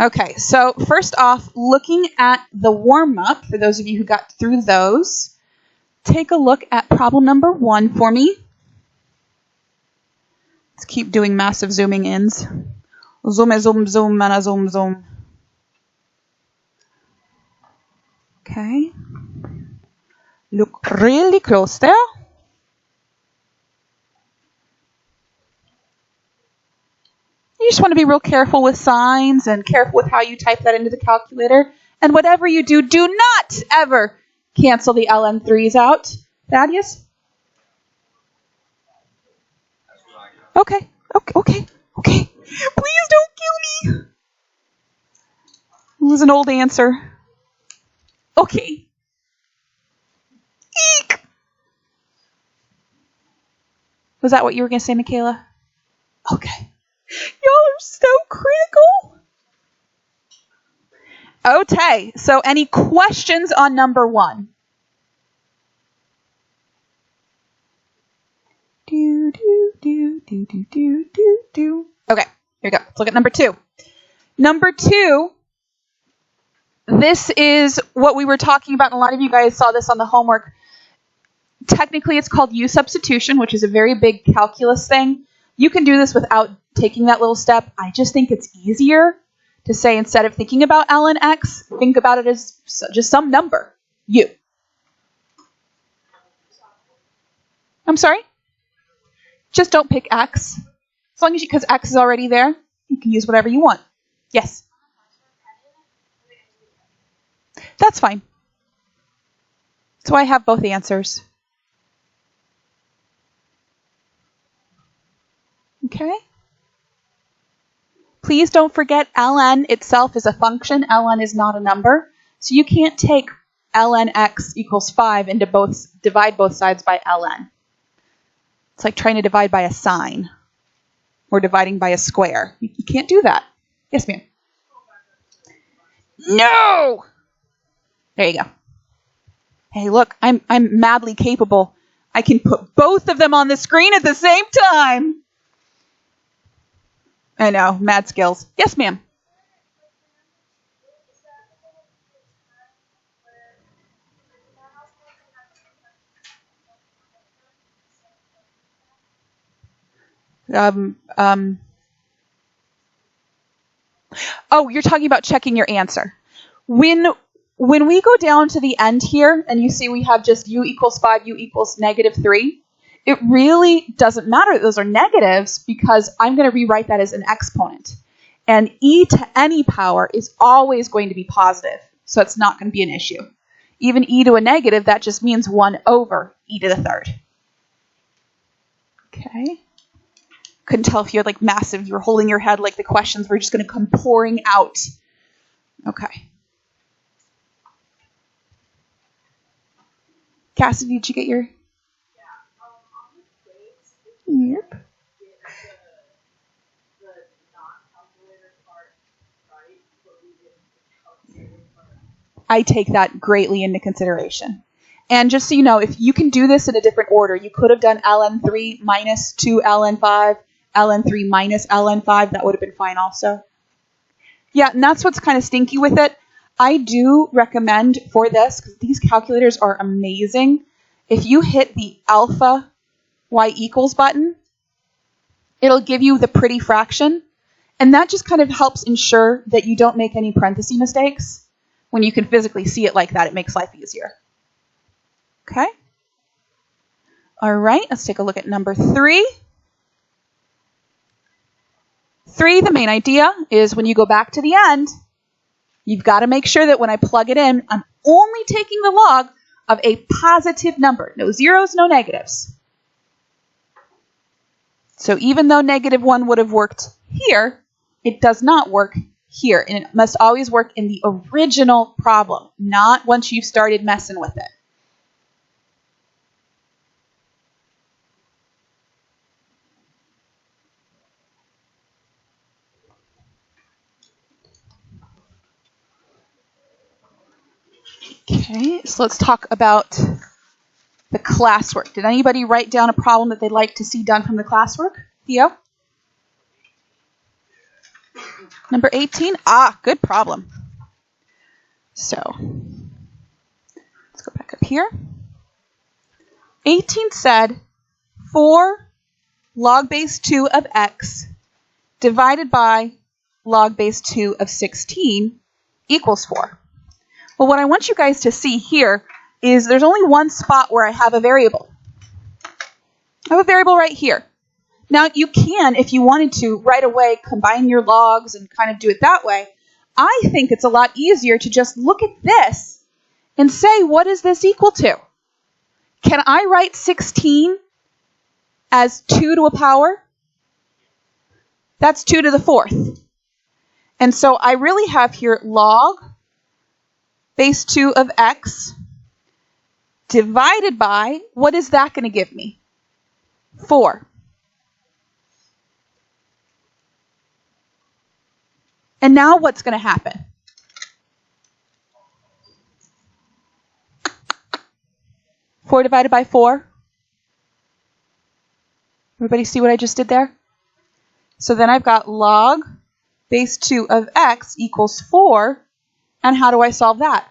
Okay, so first off, looking at the warm-up, for those of you who got through those, take a look at problem number 1 for me. Let's keep doing massive zooming ins. Zoom, zoom, zoom, and a zoom, zoom. Okay. Look really close there. You just want to be real careful with signs and careful with how you type that into the calculator. And whatever you do, do not ever cancel the ln3s out. Thaddeus? Okay. Please don't kill me. It was an old answer. Okay. Eek. Was that what you were going to say, Michaela? Okay. Y'all are so critical. Okay, so any questions on number 1? Okay, here we go. Let's look at number 2. Number 2, this is what we were talking about, and a lot of you guys saw this on the homework. Technically, it's called U substitution, which is a very big calculus thing. You can do this without taking that little step. I just think it's easier to say, instead of thinking about ln x, think about it as just some number, u. I'm sorry? Just don't pick x. As long as because x is already there, you can use whatever you want. Yes? That's fine. So I have both answers. Okay? Please don't forget ln itself is a function. Ln is not a number. So you can't take ln x equals 5 and divide both sides by ln. It's like trying to divide by a sine or dividing by a square. You can't do that. Yes, ma'am. No! There you go. Hey, look, I'm madly capable. I can put both of them on the screen at the same time. I know, mad skills. Yes, ma'am. Oh, you're talking about checking your answer. When we go down to the end here, and you see we have just u equals 5, u equals -3, it really doesn't matter that those are negatives because I'm going to rewrite that as an exponent. And e to any power is always going to be positive, so it's not going to be an issue. Even e to a negative, that just means 1 over e to the 3rd. Okay. Couldn't tell if you had like massive, you were holding your head like the questions were just going to come pouring out. Okay. Cassidy, did you get your... Yep. I take that greatly into consideration. And just so you know, if you can do this in a different order, you could have done ln3 minus 2 ln5, ln3 minus ln5. That would have been fine also. Yeah, and that's what's kind of stinky with it. I do recommend for this, because these calculators are amazing, if you hit the alpha y equals button, it'll give you the pretty fraction. And that just kind of helps ensure that you don't make any parenthesis mistakes. When you can physically see it like that, it makes life easier. Okay? All right, let's take a look at number 3. 3, the main idea is when you go back to the end, you've got to make sure that when I plug it in, I'm only taking the log of a positive number. No zeros, no negatives. So even though -1 would have worked here, it does not work here. And it must always work in the original problem, not once you've started messing with it. Okay, so let's talk about the classwork. Did anybody write down a problem that they'd like to see done from the classwork? Theo? Number 18? Ah, good problem. So, let's go back up here. 18 said 4 log base 2 of x divided by log base 2 of 16 equals 4. Well, what I want you guys to see here is there's only one spot where I have a variable. I have a variable right here. Now, you can, if you wanted to, right away combine your logs and kind of do it that way. I think it's a lot easier to just look at this and say, what is this equal to? Can I write 16 as 2 to a power? That's 2 to the 4th. And so I really have here log base 2 of x divided by, what is that going to give me? 4. And now what's going to happen? Four divided by 4. Everybody see what I just did there? So then I've got log base 2 of x equals 4. And how do I solve that?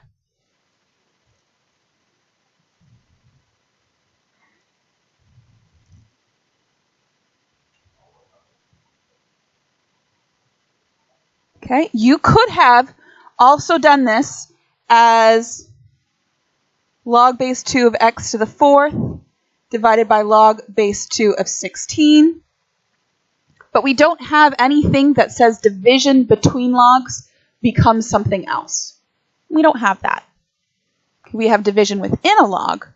Okay, you could have also done this as log base 2 of x to the 4th divided by log base 2 of 16. But we don't have anything that says division between logs becomes something else. We don't have that. We have division within a log,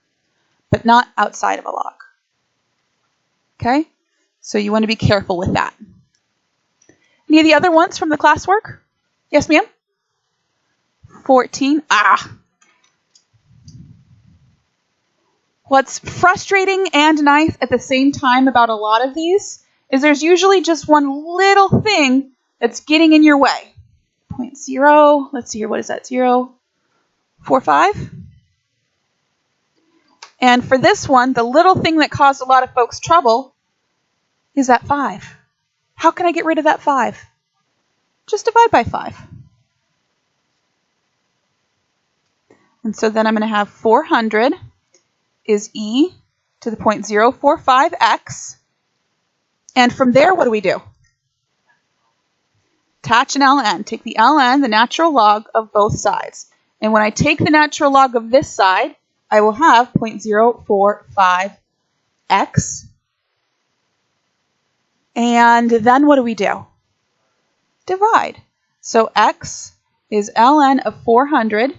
but not outside of a log. Okay, so you want to be careful with that. Any of the other ones from the classwork? Yes, ma'am? 14. What's frustrating and nice at the same time about a lot of these is there's usually just one little thing that's getting in your way. 0.0, let's see here, what is that, 0.45? And for this one, the little thing that caused a lot of folks trouble is that 5. How can I get rid of that 5? Just divide by 5. And so then I'm going to have 400 is e to the 0.045x. And from there, what do we do? Attach an ln. Take the ln, the natural log of both sides. And when I take the natural log of this side, I will have 0.045x. And then what do we do? Divide. So x is ln of 400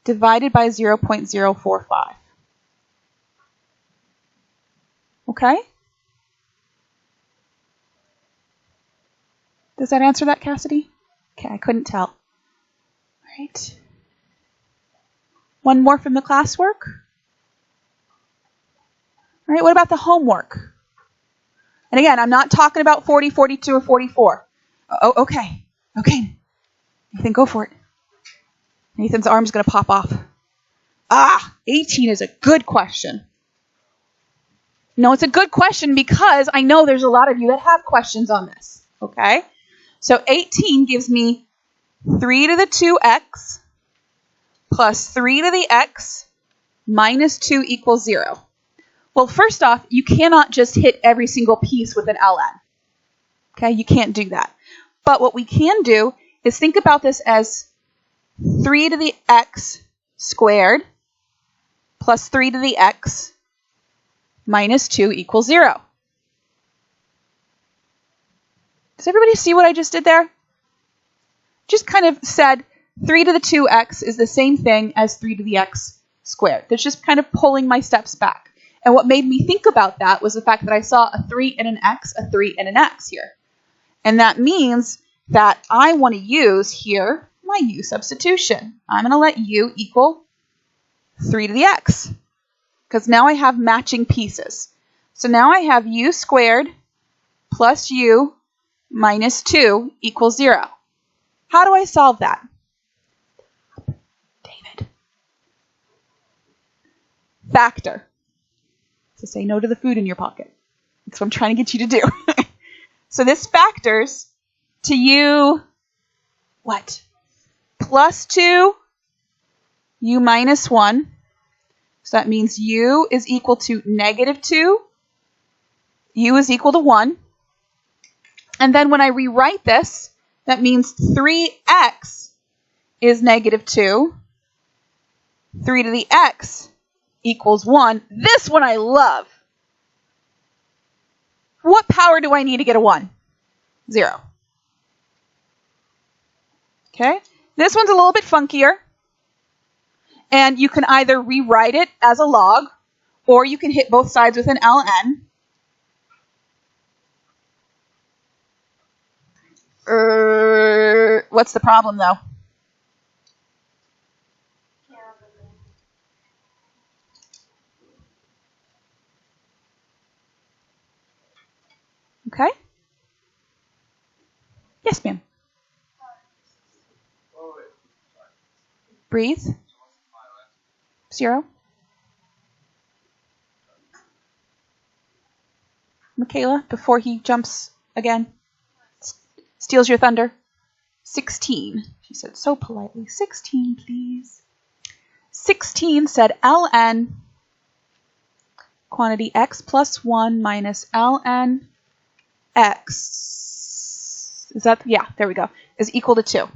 divided by 0.045. Okay? Does that answer that, Cassidy? Okay, I couldn't tell. All right. One more from the classwork. All right, what about the homework? And again, I'm not talking about 40, 42, or 44. Oh, okay. Okay. Nathan, go for it. Nathan's arm's going to pop off. 18 is a good question. No, it's a good question because I know there's a lot of you that have questions on this. Okay? So 18 gives me 3 to the 2x plus 3 to the x minus 2 equals 0. Well, first off, you cannot just hit every single piece with an ln. Okay, you can't do that. But what we can do is think about this as 3 to the x squared plus 3 to the x minus 2 equals 0. Does everybody see what I just did there? Just kind of said 3 to the 2x is the same thing as 3 to the x squared. That's just kind of pulling my steps back. And what made me think about that was the fact that I saw a 3 and an x, a 3 and an x here. And that means that I want to use here my u substitution. I'm going to let u equal 3 to the x. Because now I have matching pieces. So now I have u squared plus u minus 2 equals 0. How do I solve that? David. Factor. So say no to the food in your pocket. That's what I'm trying to get you to do. So this factors to u what? Plus 2, u minus 1. So that means u is equal to negative 2. U is equal to 1. And then when I rewrite this, that means 3x is negative 2. 3 to the x equals 1. This one I love. What power do I need to get a 1? 0. Okay, this one's a little bit funkier. And you can either rewrite it as a log, or you can hit both sides with an ln. What's the problem, though? Okay. Yes, ma'am. Breathe. 0. Michaela, before he jumps again, steals your thunder. 16. She said so politely. 16, please. 16 said ln quantity x plus 1 minus ln x. Is that, yeah, there we go, is equal to 2.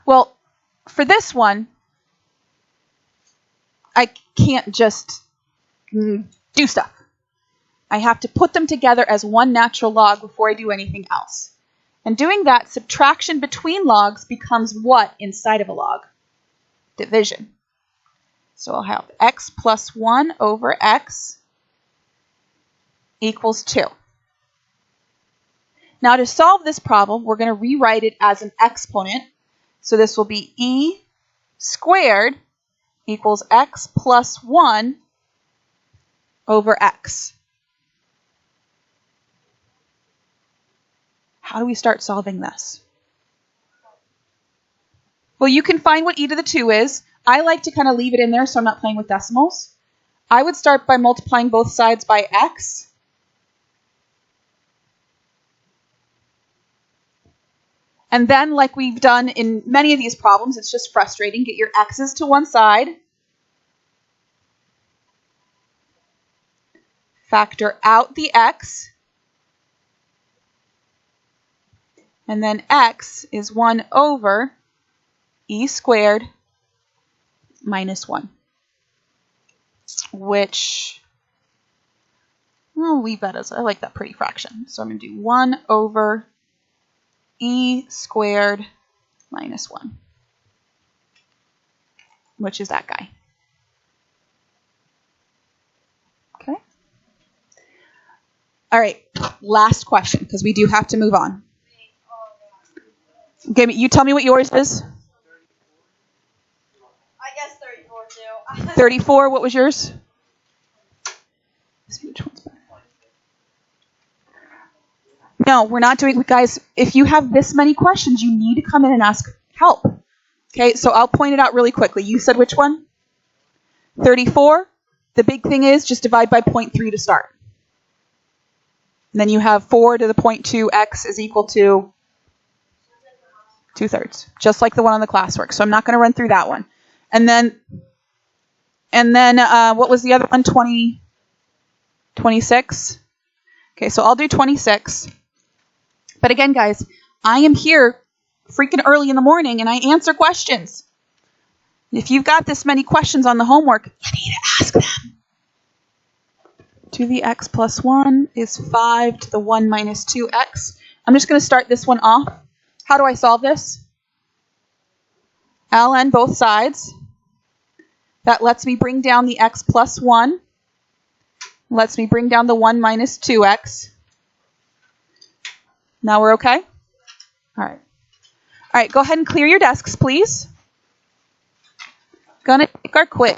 Well, for this one, I can't just do stuff. I have to put them together as one natural log before I do anything else. And doing that, subtraction between logs becomes what inside of a log? Division. So I'll have x plus 1 over x equals 2. Now to solve this problem, we're going to rewrite it as an exponent. So this will be e squared equals x plus 1 over x. How do we start solving this? Well, you can find what e to the 2 is. I like to kind of leave it in there so I'm not playing with decimals. I would start by multiplying both sides by x. And then, like we've done in many of these problems, it's just frustrating. Get your x's to one side. Factor out the x. And then x is 1 over e squared minus 1. Which, I'll leave that as, I like that pretty fraction. So I'm going to do 1 over e squared minus 1. Which is that guy. Okay. All right, last question, because we do have to move on. Okay, you tell me what yours is. I guess 34 too. 34, what was yours? Let's see which one's better. No, we're not doing, guys, if you have this many questions, you need to come in and ask help. Okay, so I'll point it out really quickly. You said which one? 34. The big thing is just divide by 0.3 to start. And then you have 4 to the 0.2, x is equal to 2/3, just like the one on the classwork. So I'm not going to run through that one. And then what was the other one? 26? Okay, so I'll do 26. But again, guys, I am here freaking early in the morning and I answer questions. If you've got this many questions on the homework, you need to ask them. 2 to the x plus 1 is 5 to the 1 minus 2x. I'm just going to start this one off. How do I solve this? ln both sides. That lets me bring down the x plus 1. Lets me bring down the 1 minus 2x. Now we're okay? All right. All right, go ahead and clear your desks, please. Gonna take our quiz.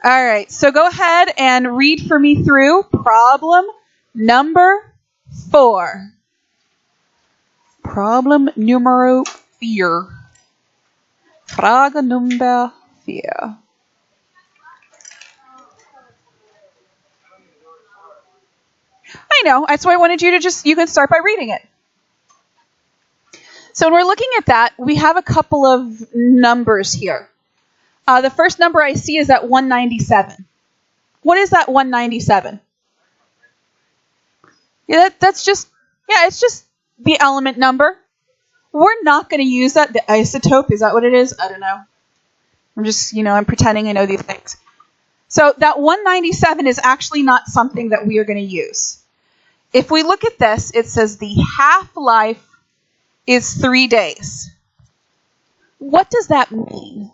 All right, so go ahead and read for me through problem number 4. Problem numero 4. Frage number 4. I know, that's why I wanted you to you can start by reading it. So when we're looking at that, we have a couple of numbers here. The first number I see is at 197. What is that 197? Yeah, it's just the element number. We're not going to use that. The isotope, is that what it is? I don't know. I'm pretending I know these things. So that 197 is actually not something that we are going to use. If we look at this, it says the half-life is 3 days. What does that mean?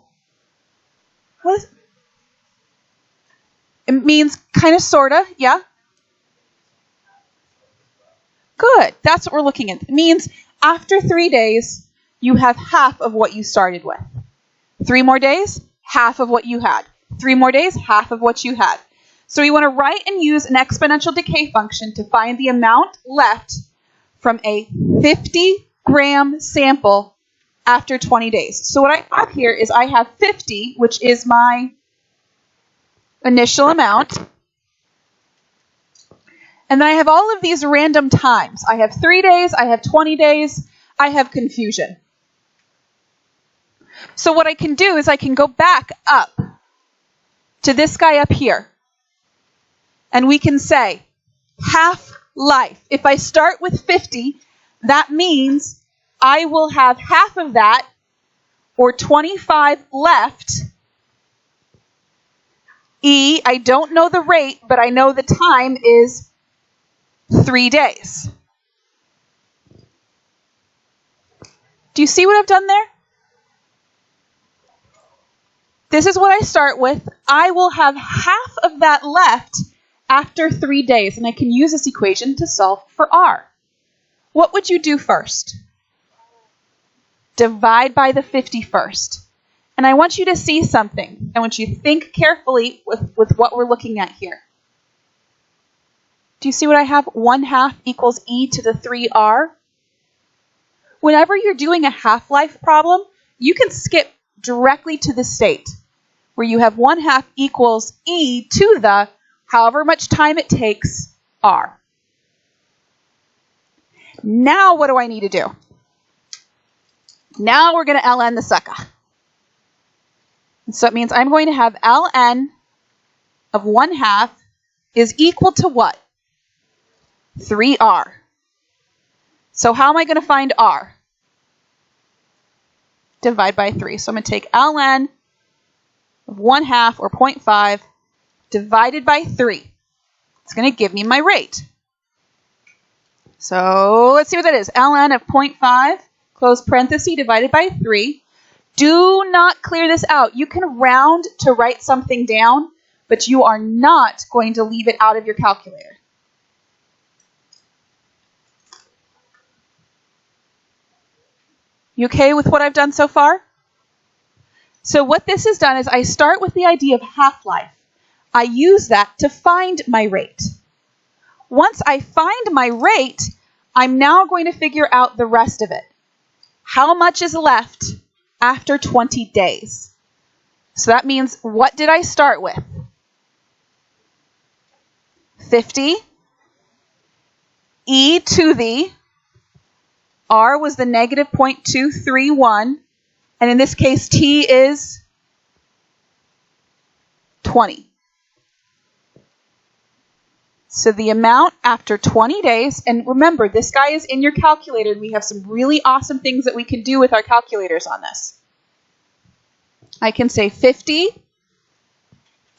It means kind of, sort of, yeah? Good. That's what we're looking at. It means after 3 days, you have half of what you started with. 3 more days, half of what you had. 3 more days, half of what you had. So we want to write and use an exponential decay function to find the amount left from a 50-gram sample after 20 days. So what I have here is I have 50, which is my initial amount. And then I have all of these random times. I have 3 days, I have 20 days, I have confusion. So what I can do is I can go back up to this guy up here. And we can say half-life. If I start with 50, that means I will have half of that, or 25 left. E, I don't know the rate, but I know the time is 3 days. Do you see what I've done there? This is what I start with. I will have half of that left after 3 days, and I can use this equation to solve for R. What would you do first? Divide by the 50 first. And I want you to see something. I want you to think carefully with what we're looking at here. Do you see what I have? 1/2 equals e to the 3r. Whenever you're doing a half-life problem, you can skip directly to the state where you have 1/2 equals e to the however much time it takes r. Now what do I need to do? Now we're going to ln the sucker. And so it means I'm going to have ln of 1/2 is equal to what? 3r. So how am I going to find r? Divide by 3. So I'm going to take ln of 1/2 or 0.5 divided by 3. It's going to give me my rate. So let's see what that is. ln of 0.5, close parenthesis, divided by 3. Do not clear this out. You can round to write something down, but you are not going to leave it out of your calculator. You okay with what I've done so far? So what this has done is I start with the idea of half-life. I use that to find my rate. Once I find my rate, I'm now going to figure out the rest of it. How much is left after 20 days? So that means, what did I start with? 50. E to the R was the negative 0.231. And in this case, T is 20. So the amount after 20 days, and remember, this guy is in your calculator, and we have some really awesome things that we can do with our calculators on this. I can say 50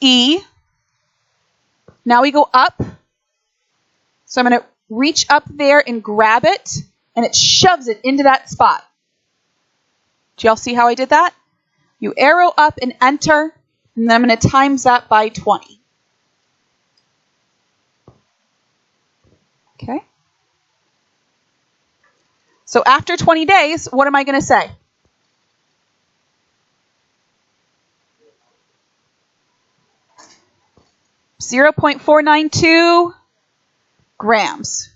E. Now we go up. So I'm going to reach up there and grab it, and it shoves it into that spot. Do y'all see how I did that? You arrow up and enter, and then I'm going to times that by 20. Okay. So after 20 days, what am I going to say? 0.492 grams.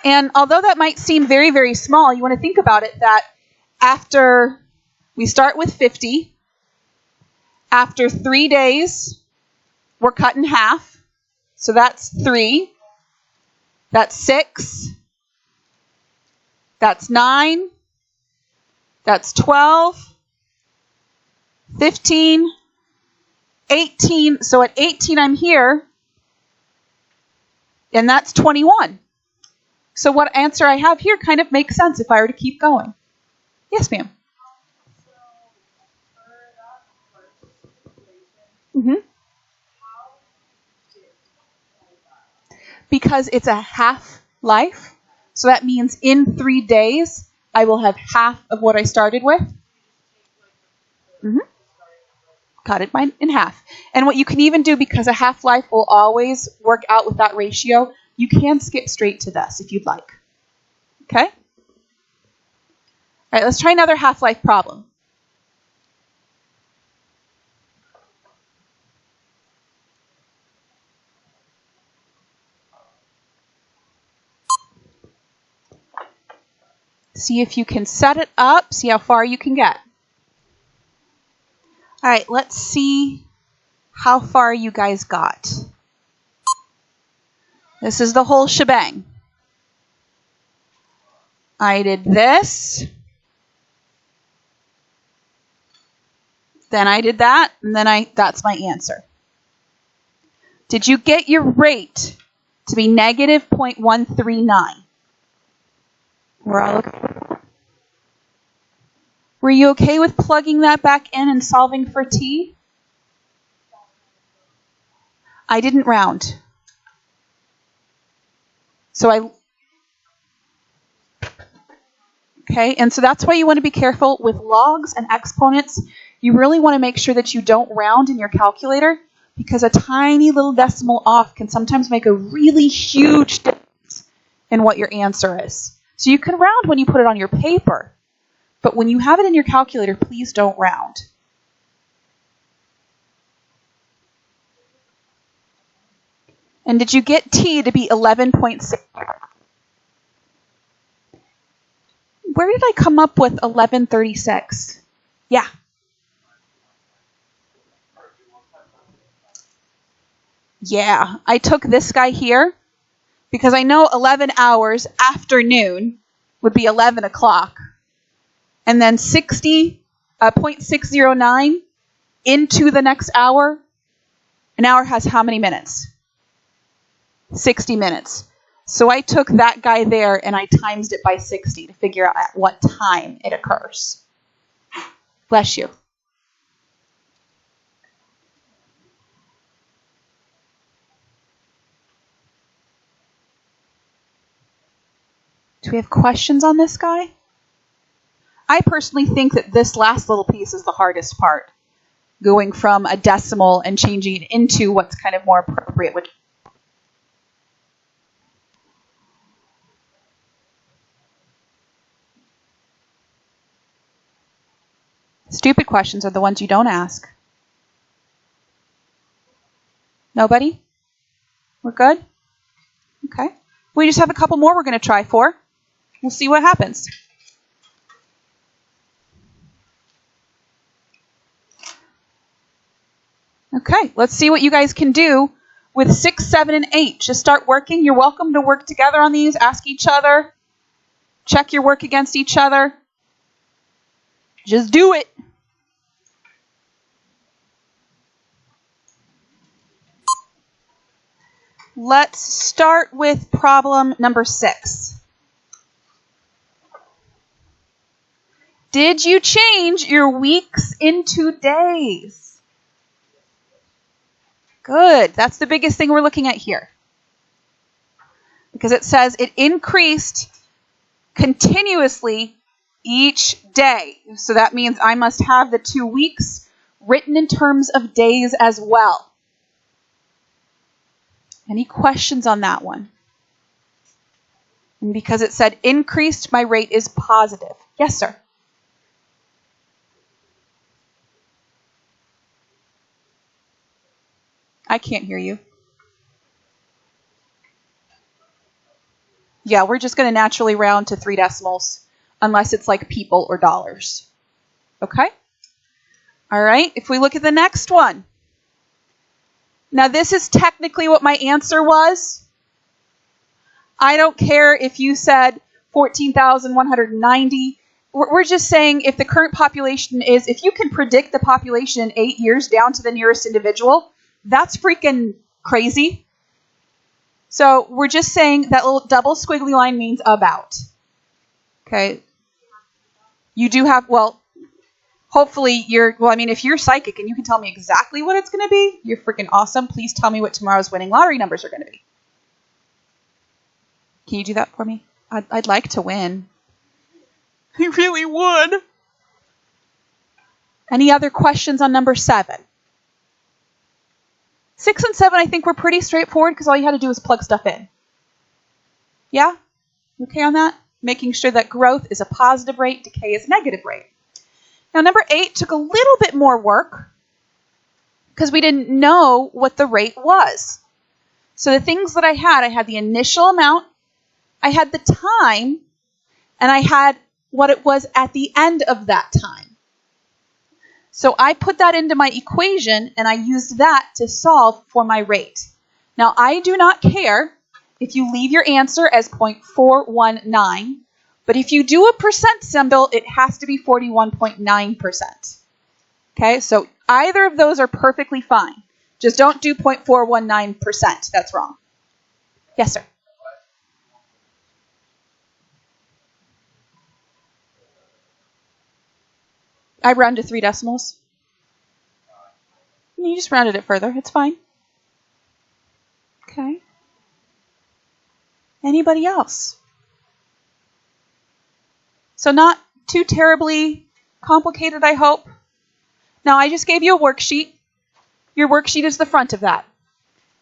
And although that might seem very, very small, you want to think about it that after we start with 50, after 3 days, we're cut in half. So that's 3. That's 6. That's 9. That's 12. 15. 18. So at 18, I'm here. And that's 21. So what answer I have here kind of makes sense if I were to keep going. Yes, ma'am. Because it's a half life. So that means in 3 days, I will have half of what I started with. Cut it in half. And what you can even do, because a half-life will always work out with that ratio, you can skip straight to this if you'd like. Okay? All right, let's try another half-life problem. See if you can set it up, see how far you can get. All right, let's see how far you guys got. This is the whole shebang. I did this. Then I did that, and then that's my answer. Did you get your rate to be negative 0.139? We're all okay. Were you okay with plugging that back in and solving for t? I didn't round. Okay, and so that's why you want to be careful with logs and exponents. You really want to make sure that you don't round in your calculator, because a tiny little decimal off can sometimes make a really huge difference in what your answer is. So you can round when you put it on your paper, but when you have it in your calculator, please don't round. And did you get t to be 11.6? Where did I come up with 1136? Yeah. Yeah, I took this guy here because I know 11 hours afternoon would be 11 o'clock. And then 0.609 into the next hour. An hour has how many minutes? 60 minutes. So I took that guy there and I times it by 60 to figure out at what time it occurs. Bless you. Do we have questions on this guy? I personally think that this last little piece is the hardest part. Going from a decimal and changing it into what's kind of more appropriate. Stupid questions are the ones you don't ask. Nobody? We're good? Okay. We just have a couple more we're going to try for. We'll see what happens. Okay, let's see what you guys can do with 6, 7, and 8. Just start working. You're welcome to work together on these. Ask each other. Check your work against each other. Just do it. Let's start with problem number 6. Did you change your weeks into days? Good. That's the biggest thing we're looking at here. Because it says it increased continuously each day. So that means I must have the 2 weeks written in terms of days as well. Any questions on that one? And because it said increased, my rate is positive. Yes, sir. I can't hear you. Yeah, we're just going to naturally round to 3 decimals, unless it's like people or dollars. Okay? All right, if we look at the next one. Now, this is technically what my answer was. I don't care if you said 14,190. We're just saying if the current population is, if you can predict the population in 8 years down to the nearest individual, that's freaking crazy. So we're just saying that little double squiggly line means about. Okay. You do have, well, hopefully if you're psychic and you can tell me exactly what it's going to be, you're freaking awesome. Please tell me what tomorrow's winning lottery numbers are going to be. Can you do that for me? I'd like to win. I really would. Any other questions on number 7? 6 and 7, I think were pretty straightforward because all you had to do was plug stuff in. Yeah? You okay on that? Making sure that growth is a positive rate, decay is a negative rate. Now, number 8 took a little bit more work because we didn't know what the rate was. So the things that I had the initial amount, I had the time, and I had what it was at the end of that time. So I put that into my equation, and I used that to solve for my rate. Now, I do not care if you leave your answer as 0.419, but if you do a percent symbol, it has to be 41.9%. Okay, so either of those are perfectly fine. Just don't do 0.419%. That's wrong. Yes, sir. I round to 3 decimals. You just rounded it further. It's fine. Okay. Anybody else? So not too terribly complicated, I hope. Now, I just gave you a worksheet. Your worksheet is the front of that.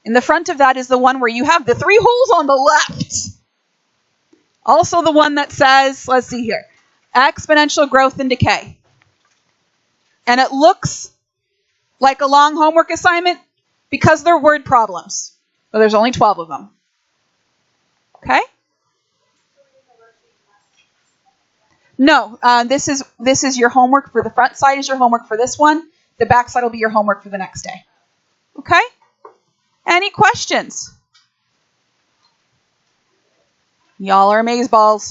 And the front of that is the one where you have the 3 holes on the left. Also the one that says, let's see here, exponential growth and decay. And it looks like a long homework assignment because they're word problems. But there's only 12 of them. Okay? No, this is your homework for the front side is your homework for this one. The back side will be your homework for the next day. Okay? Any questions? Y'all are amazeballs.